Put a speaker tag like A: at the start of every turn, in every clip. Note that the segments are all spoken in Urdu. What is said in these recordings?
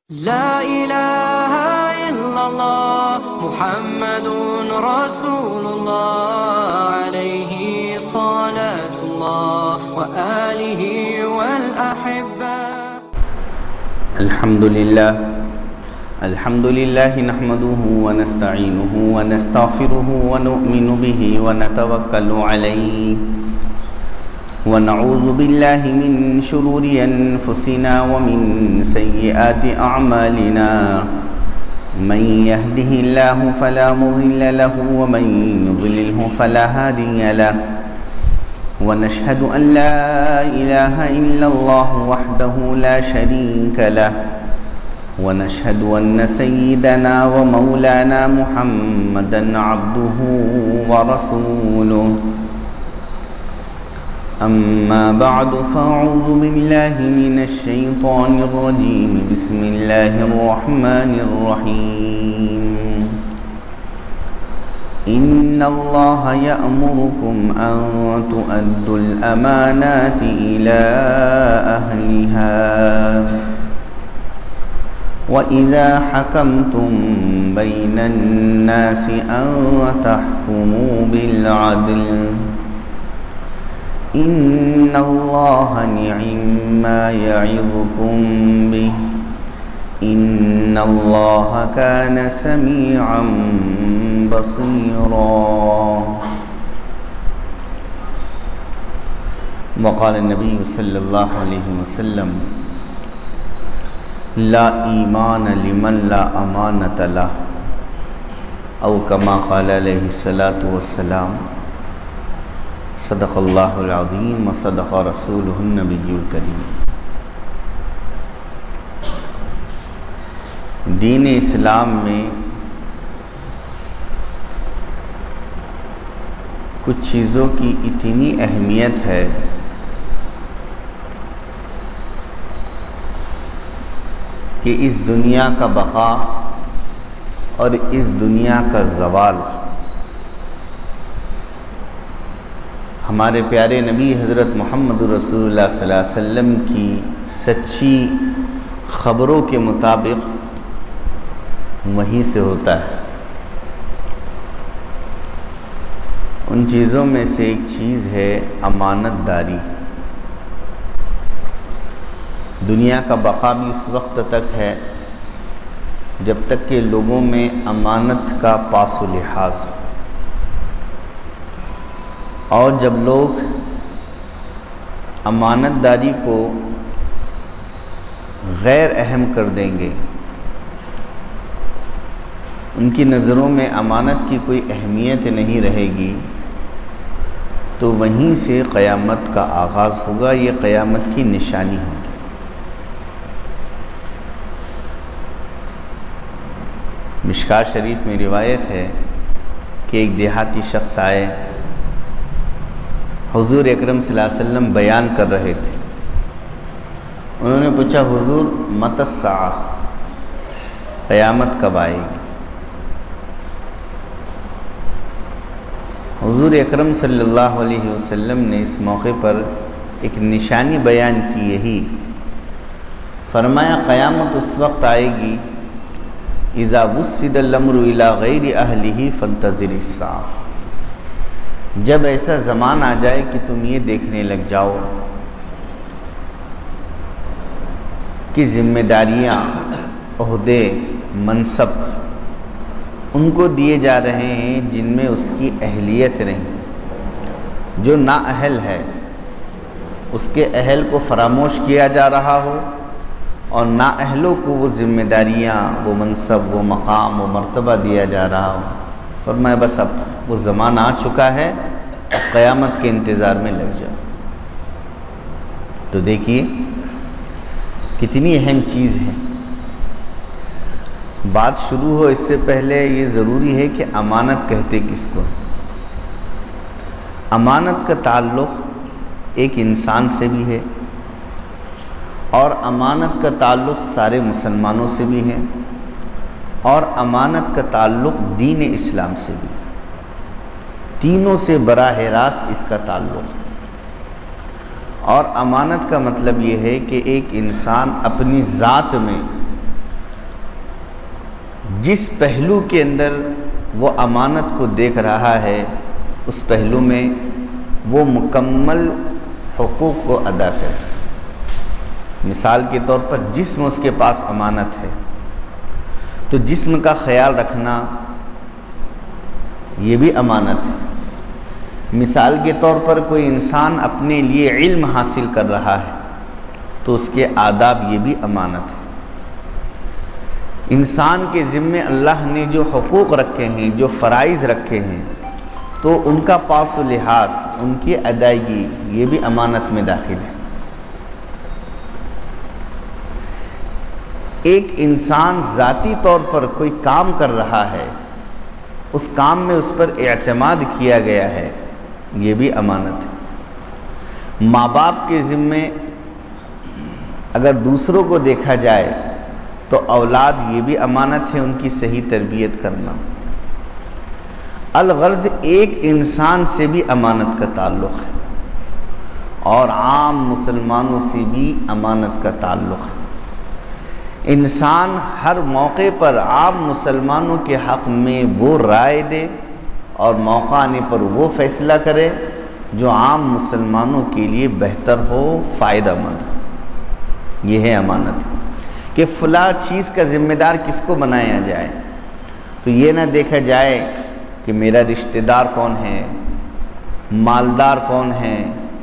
A: لا إله إلا الله محمد رسول الله عليه صلاة الله وآله والأحبة.
B: الحمد لله نحمده ونستعينه ونستغفره ونؤمن به ونتوكل عليه ونعوذ بالله من شرور أنفسنا ومن سيئات أعمالنا. من يهده الله فلا مضل له ومن يضلله فلا هادي له. ونشهد أن لا إله إلا الله وحده لا شريك له. ونشهد أن سيدنا ومولانا محمدا عبده ورسوله. أما بعد فأعوذ بالله من الشيطان الرجيم. بسم الله الرحمن الرحيم. إن الله يأمركم أن تؤدوا الأمانات إلى أهلها وإذا حكمتم بين الناس أن تحكموا بالعدل. إن الله نعما يعظكم به. إن الله كان سميعا بصيرا. وقال النبي صلى الله عليه وسلم: لا ایمان لمن لا امانۃ له، او کما قال علیہ الصلاۃ والسلام. صدق اللہ العظیم وصدق رسولہ النبی الکریم. دین اسلام میں کچھ چیزوں کی اتنی اہمیت ہے کہ اس دنیا کا بقا اور اس دنیا کا زوال ہمارے پیارے نبی حضرت محمد رسول اللہ صلی اللہ علیہ وسلم کی سچی خبروں کے مطابق وہیں سے ہوتا ہے. ان چیزوں میں سے ایک چیز ہے امانت داری. دنیا کا بقا بھی اس وقت تک ہے جب تک کہ لوگوں میں امانت کا پاس و لحاظ ہو، اور جب لوگ امانت داری کو غیر اہم کر دیں گے، ان کی نظروں میں امانت کی کوئی اہمیت نہیں رہے گی، تو وہیں سے قیامت کا آغاز ہوگا. یہ قیامت کی نشانی ہوگی. مشکوٰۃ شریف میں روایت ہے کہ ایک دیہاتی شخص آئے، حضور اکرم صلی اللہ علیہ وسلم بیان کر رہے تھے. انہوں نے پوچھا: حضور متی الساعہ، قیامت کب آئے گی؟ حضور اکرم صلی اللہ علیہ وسلم نے اس موقع پر ایک نشانی بیان کی. یہی فرمایا: قیامت اس وقت آئے گی اذا وسد الامر الى غیر اہلہ فانتظر الساعہ، جب ایسا زمان آ جائے کہ تم یہ دیکھنے لگ جاؤ کہ ذمہ داریاں، عہدے، منصب ان کو دیے جا رہے ہیں جن میں اس کی اہلیت نہیں. جو نااہل ہے اس کے اہل کو فراموش کیا جا رہا ہو، اور نااہلوں کو وہ ذمہ داریاں، وہ منصب، وہ مقام، وہ مرتبہ دیا جا رہا ہو. فرمایا بس اب وہ زمانہ آ چکا ہے، قیامت کے انتظار میں لگ جاؤ. تو دیکھیے کتنی اہم چیز ہے. بات شروع ہو اس سے پہلے یہ ضروری ہے کہ امانت کہتے کس کو؟ امانت کا تعلق ایک انسان سے بھی ہے، اور امانت کا تعلق سارے مسلمانوں سے بھی ہے، اور امانت کا تعلق دین اسلام سے بھی. تینوں سے براہ راست اس کا تعلق. اور امانت کا مطلب یہ ہے کہ ایک انسان اپنی ذات میں جس پہلو کے اندر وہ امانت کو دیکھ رہا ہے اس پہلو میں وہ مکمل حقوق کو ادا کرے۔ مثال کے طور پر جسم اس کے پاس امانت ہے تو جسم کا خیال رکھنا یہ بھی امانت ہے۔ مثال کے طور پر کوئی انسان اپنے لیے علم حاصل کر رہا ہے تو اس کے آداب یہ بھی امانت ہے۔ انسان کے ذمے اللہ نے جو حقوق رکھے ہیں، جو فرائض رکھے ہیں، تو ان کا پاس و لحاظ، ان کی ادائیگی یہ بھی امانت میں داخل ہے۔ ایک انسان ذاتی طور پر کوئی کام کر رہا ہے، اس کام میں اس پر اعتماد کیا گیا ہے، یہ بھی امانت ہے۔ ماں باپ کے ذمے اگر دوسروں کو دیکھا جائے تو اولاد یہ بھی امانت ہے، ان کی صحیح تربیت کرنا۔ الغرض ایک انسان سے بھی امانت کا تعلق ہے اور عام مسلمانوں سے بھی امانت کا تعلق ہے۔ انسان ہر موقع پر عام مسلمانوں کے حق میں وہ رائے دے اور موقع آنے پر وہ فیصلہ کرے جو عام مسلمانوں کے لیے بہتر ہو، فائدہ مند ہو۔ یہ ہے امانت کہ فلاں چیز کا ذمہ دار کس کو بنایا جائے، تو یہ نہ دیکھا جائے کہ میرا رشتہ دار کون ہے، مالدار کون ہے،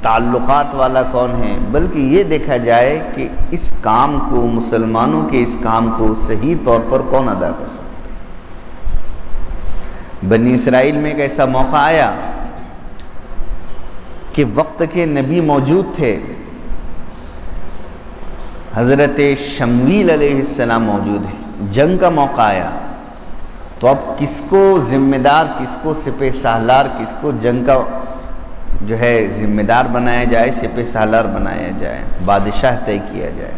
B: تعلقات والا کون ہے، بلکہ یہ دیکھا جائے کہ اس کام کو، مسلمانوں کے اس کام کو صحیح طور پر کون ادا کر سکتا ہے۔ بنی اسرائیل میں ایک ایسا موقع آیا کہ وقت کے نبی موجود تھے، حضرت شمویل علیہ السلام موجود ہیں، جنگ کا موقع آیا تو اب کس کو ذمہ دار، کس کو سپہ سالار، کس کو جنگ کا جو ہے ذمہ دار بنایا جائے، سپہ سالار بنایا جائے، بادشاہ طے کیا جائے۔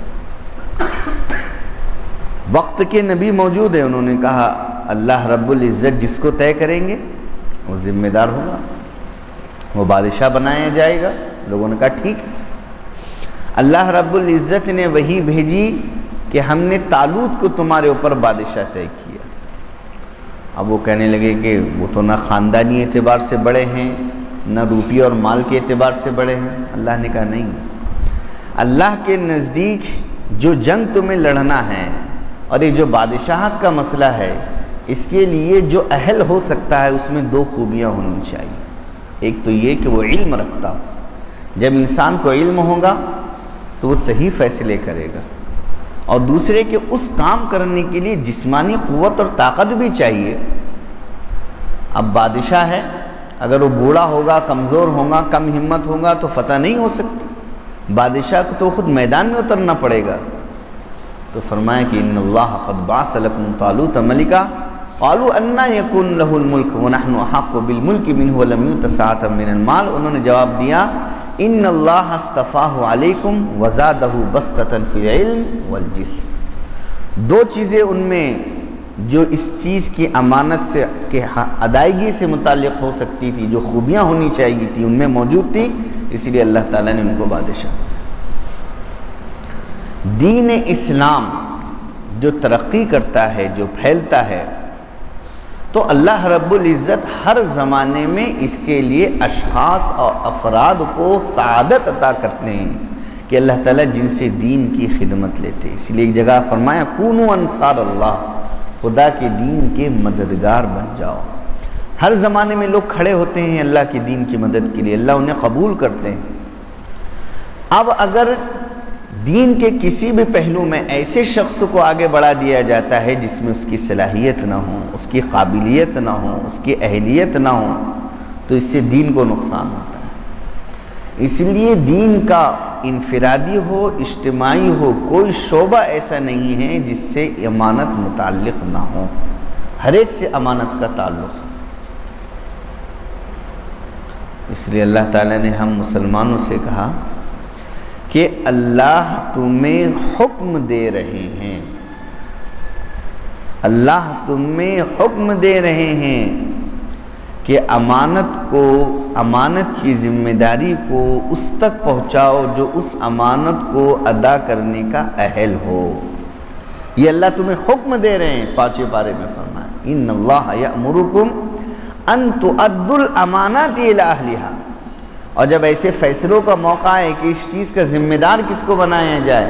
B: وقت کے نبی موجود ہیں، انہوں نے کہا اللہ رب العزت جس کو طے کریں گے وہ ذمہ دار ہوگا، وہ بادشاہ بنایا جائے گا۔ لوگوں نے کہا ٹھیک ہے۔ اللہ رب العزت نے وحی بھیجی کہ ہم نے طالوت کو تمہارے اوپر بادشاہ طے کیا۔ اب وہ کہنے لگے کہ وہ تو نہ خاندانی اعتبار سے بڑے ہیں، نہ روپی اور مال کے اعتبار سے بڑے ہیں۔ اللہ نے کہا نہیں، اللہ کے نزدیک جو جنگ تمہیں لڑنا ہے اور یہ جو بادشاہت کا مسئلہ ہے، اس کے لیے جو اہل ہو سکتا ہے اس میں دو خوبیاں ہونی چاہیے۔ ایک تو یہ کہ وہ علم رکھتا ہو، جب انسان کو علم ہوگا تو وہ صحیح فیصلے کرے گا، اور دوسرے کہ اس کام کرنے کے لیے جسمانی قوت اور طاقت بھی چاہیے۔ اب بادشاہ ہے، اگر وہ بوڑھا ہوگا، کمزور ہوگا، کم ہمت ہوگا تو فتح نہیں ہو سکتی۔ بادشاہ کو تو خود میدان میں اترنا پڑے گا۔ تو فرمایا کہ ان اللہ قد بعث لکم طالوت ملکا قالوا انا یکون له الملک ونحن احق بالملک منہ ولم یؤت سعۃ من المال۔ انہوں نے جواب دیا ان اللہ اصطفاہ علیکم وزادہ بسطۃ فی العلم والجسم۔ دو چیزیں ان میں جو اس چیز کی امانت سے کہ ادائیگی سے متعلق ہو سکتی تھی، جو خوبیاں ہونی چاہیے تھی، ان میں موجود تھی، اس لیے اللہ تعالیٰ نے ان کو بادشاہ۔ دین اسلام جو ترقی کرتا ہے، جو پھیلتا ہے، تو اللہ رب العزت ہر زمانے میں اس کے لیے اشخاص اور افراد کو سعادت عطا کرتے ہیں کہ اللہ تعالیٰ جن سے دین کی خدمت لیتے۔ اس لیے ایک جگہ فرمایا کونوا انصار اللہ، خدا کے دین کے مددگار بن جاؤ۔ ہر زمانے میں لوگ کھڑے ہوتے ہیں اللہ کے دین کی مدد کے لیے، اللہ انہیں قبول کرتے ہیں۔ اب اگر دین کے کسی بھی پہلو میں ایسے شخص کو آگے بڑھا دیا جاتا ہے جس میں اس کی صلاحیت نہ ہو، اس کی قابلیت نہ ہو، اس کی اہلیت نہ ہو، تو اس سے دین کو نقصان ہوتا ہے۔ اس لیے دین کا انفرادی ہو، اجتماعی ہو، کوئی شعبہ ایسا نہیں ہے جس سے امانت متعلق نہ ہو، ہر ایک سے امانت کا تعلق ہے۔ اس لیے اللہ تعالیٰ نے ہم مسلمانوں سے کہا کہ اللہ تمہیں حکم دے رہے ہیں، اللہ تمہیں حکم دے رہے ہیں کہ امانت کی ذمہ داری کو اس تک پہنچاؤ جو اس امانت کو ادا کرنے کا اہل ہو۔ یہ اللہ تمہیں حکم دے رہے ہیں 5ویں پارے میں فرمایا ان اللہ یأمرکم ان تؤدوا الامانات الی اہلھا، اور جب ایسے فیصلوں کا موقع ہے کہ اس چیز کا ذمہ دار کس کو بنایا جائے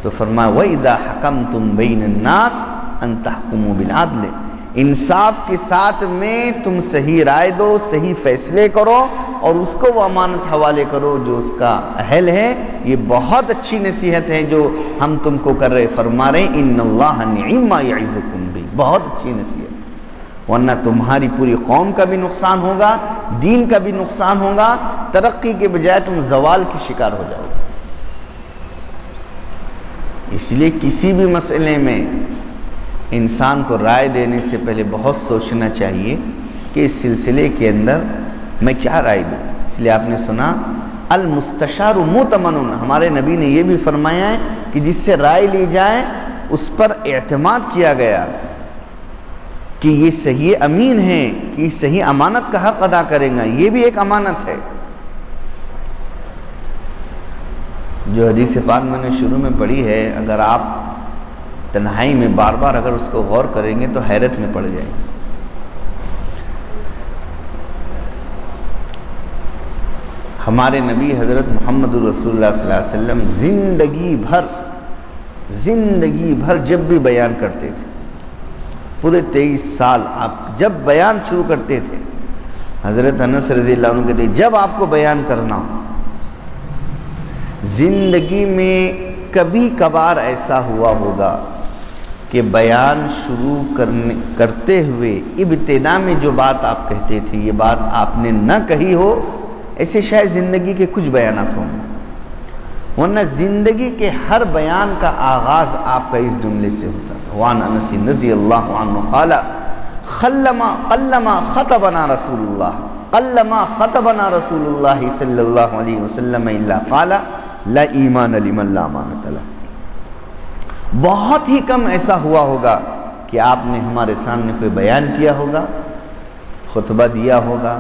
B: تو فرمایا وَإِذَا حَكَمْتُمْ بَيْنَ النَّاسِ أَن تَحْكُمُوا بِالْعَدْلِ، انصاف کے ساتھ میں تم صحیح رائے دو، صحیح فیصلے کرو اور اس کو وہ امانت حوالے کرو جو اس کا اہل ہے۔ یہ بہت اچھی نصیحت ہے جو ہم تم کو کر رہے، فرما رہے ان اللہ نعم ما یعظکم بہ، بہت اچھی نصیحت، ورنہ تمہاری پوری قوم کا بھی نقصان ہوگا، دین کا بھی نقصان ہوگا، ترقی کے بجائے تم زوال کی شکار ہو جاؤ گے۔ اس لیے کسی بھی مسئلے میں انسان کو رائے دینے سے پہلے بہت سوچنا چاہیے کہ اس سلسلے کے اندر میں کیا رائے دوں۔ اس لیے آپ نے سنا المستشار مؤتمن، ہمارے نبی نے یہ بھی فرمایا ہے کہ جس سے رائے لی جائے اس پر اعتماد کیا گیا کہ یہ صحیح امین ہے، کہ یہ صحیح امانت کا حق ادا کرے گا، یہ بھی ایک امانت ہے۔ جو حدیث پاک میں نے شروع میں پڑھی ہے، اگر آپ تنہائی میں بار بار اگر اس کو غور کریں گے تو حیرت میں پڑ جائیں گے۔ ہمارے نبی حضرت محمد رسول اللہ صلی اللہ علیہ وسلم زندگی بھر جب بھی بیان کرتے تھے، پورے 23 سال آپ جب بیان شروع کرتے تھے، حضرت انس رضی اللہ عنہ کہتے جب آپ کو بیان کرنا ہو، زندگی میں کبھی کبھار ایسا ہوا ہوگا کہ بیان شروع کرتے ہوئے ابتدا میں جو بات آپ کہتے تھے یہ بات آپ نے نہ کہی ہو، ایسے شاید زندگی کے کچھ بیانات ہوں گے، ورنہ زندگی کے ہر بیان کا آغاز آپ کا اس جملے سے ہوتا تھا۔ وعن انس رضی اللہ عنہ قال قلما خطبنا رسول اللہ صلی اللہ علیہ وسلم الا قال لا ایمان لمن لا امانۃ لہ، بہت ہی کم ایسا ہوا ہوگا کہ آپ نے ہمارے سامنے کوئی بیان کیا ہوگا، خطبہ دیا ہوگا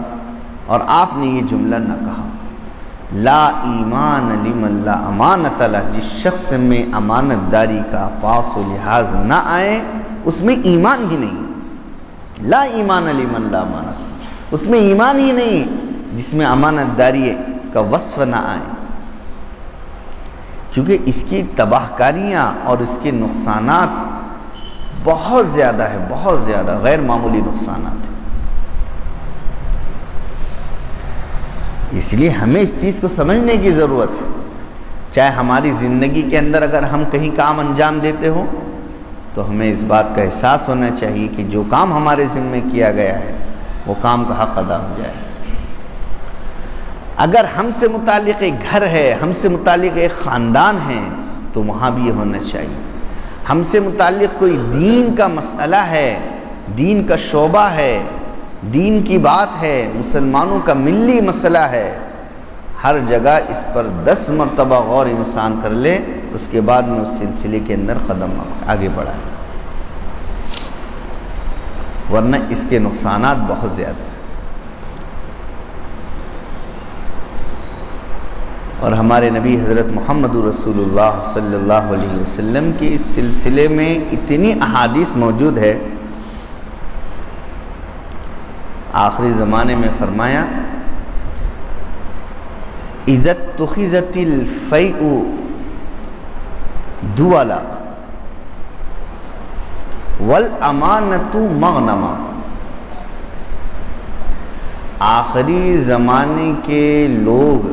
B: اور آپ نے یہ جملہ نہ کہا لا ایمان لمن لا امانۃ لہ، جس شخص میں امانت داری کا پاس و لحاظ نہ آئے اس میں ایمان ہی نہیں، لا ایمان لمن لا امانۃ، اس میں ایمان ہی نہیں جس میں امانت داری کا وصف نہ آئے، کیونکہ اس کی تباہ کاریاں اور اس کے نقصانات بہت زیادہ ہے، بہت زیادہ غیر معمولی نقصانات ہیں۔ اس لیے ہمیں اس چیز کو سمجھنے کی ضرورت ہے، چاہے ہماری زندگی کے اندر اگر ہم کہیں کام انجام دیتے ہوں تو ہمیں اس بات کا احساس ہونا چاہیے کہ جو کام ہمارے ذمہ کیا گیا ہے وہ کام کا حق ادا ہو جائے۔ اگر ہم سے متعلق ایک گھر ہے، ہم سے متعلق ایک خاندان ہے تو وہاں بھی یہ ہونا چاہیے۔ ہم سے متعلق کوئی دین کا مسئلہ ہے، دین کا شعبہ ہے، دین کی بات ہے، مسلمانوں کا ملی مسئلہ ہے، ہر جگہ اس پر 10 مرتبہ غور انسان کر لے، اس کے بعد میں اس سلسلے کے اندر قدم آگے بڑھائے، ورنہ اس کے نقصانات بہت زیادہ ہیں۔ اور ہمارے نبی حضرت محمد رسول اللہ صلی اللہ علیہ وسلم کی اس سلسلے میں اتنی احادیث موجود ہے، آخری زمانے میں فرمایا اذا اتخذت الفیء دولا والامانۃ مغنما، آخری زمانے کے لوگ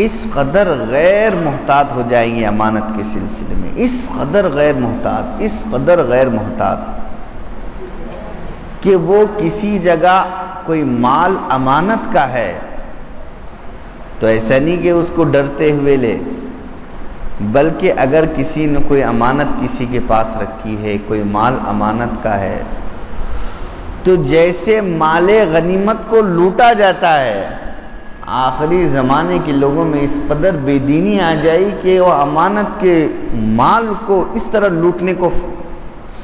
B: اس قدر غیر محتاط ہو جائیں گے امانت کے سلسلے میں، اس قدر غیر محتاط کہ وہ کسی جگہ کوئی مال امانت کا ہے تو ایسا نہیں کہ اس کو ڈرتے ہوئے لے، بلکہ اگر کسی نے کوئی امانت کسی کے پاس رکھی ہے، کوئی مال امانت کا ہے، تو جیسے مال غنیمت کو لوٹا جاتا ہے، آخری زمانے کے لوگوں میں اس قدر بے دینی آ جائے کہ وہ امانت کے مال کو اس طرح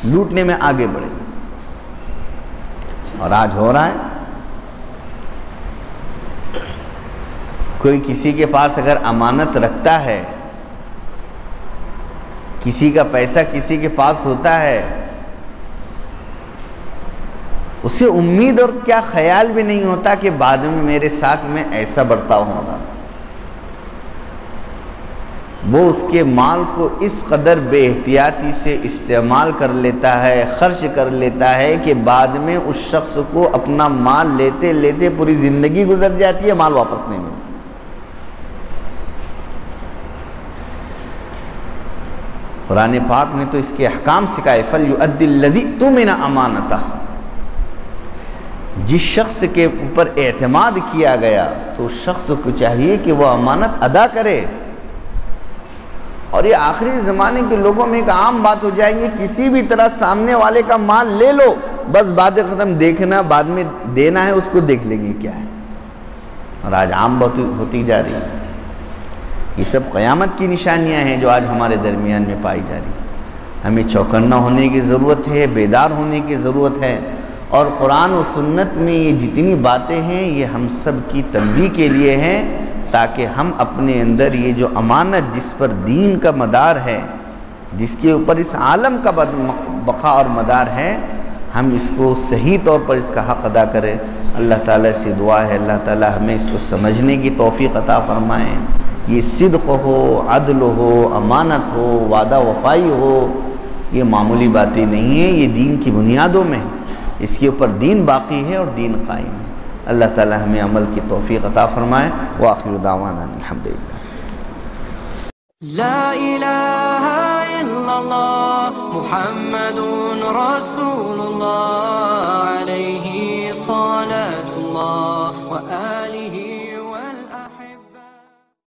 B: لوٹنے میں آگے بڑھے، اور آج ہو رہا ہے۔ کوئی کسی کے پاس اگر امانت رکھتا ہے کسی کا پیسہ کسی کے پاس ہوتا ہے، اسے امید اور کیا خیال بھی نہیں ہوتا کہ بعد میں میرے ساتھ میں ایسا برتاؤ ہوگا۔ وہ اس کے مال کو اس قدر بے احتیاطی سے استعمال کر لیتا ہے، خرچ کر لیتا ہے کہ بعد میں اس شخص کو اپنا مال لیتے لیتے پوری زندگی گزر جاتی ہے، مال واپس نہیں ملتا۔ قرآن پاک نے تو اس کے احکام سکھائے، فَلْيُؤَدِّ الَّذِي اؤْتُمِنَ أَمَانَتَهُ۔ جس شخص کے اوپر اعتماد کیا گیا تو اس شخص کو چاہیے کہ وہ امانت ادا کرے۔ اور یہ آخری زمانے کے لوگوں میں ایک عام بات ہو جائیں گی، کسی بھی طرح سامنے والے کا مال لے لو، بس بات ختم، دیکھنا بعد میں دینا ہے اس کو، دیکھ لیں گے کیا ہے۔ اور آج عام بات ہوتی جا رہی ہے۔ یہ سب قیامت کی نشانیاں ہیں جو آج ہمارے درمیان میں پائی جا رہی ہیں۔ ہمیں چوکنا ہونے کی ضرورت ہے، بیدار ہونے کی ضرورت ہے، اور قرآن و سنت میں یہ جتنی باتیں ہیں یہ ہم سب کی تنبیہ کے لیے ہیں، تاکہ ہم اپنے اندر یہ جو امانت جس پر دین کا مدار ہے، جس کے اوپر اس عالم کا بقا اور مدار ہے، ہم اس کو صحیح طور پر اس کا حق ادا کریں۔ اللہ تعالیٰ سے دعا ہے اللہ تعالیٰ ہمیں اس کو سمجھنے کی توفیق عطا فرمائیں۔ یہ صدق ہو، عدل ہو، امانت ہو، وعدہ وفائی ہو، یہ معمولی باتیں نہیں ہیں، یہ دین کی بنیادوں میں، اس کے اوپر دین باقی ہے اور دین قائم ہے۔ اللہ تعالی ہمیں عمل کی توفیق عطا فرمائے۔ وآخر دعوانا الحمدللہ۔
A: لا الہ الا اللہ محمد رسول اللہ علیہ صلی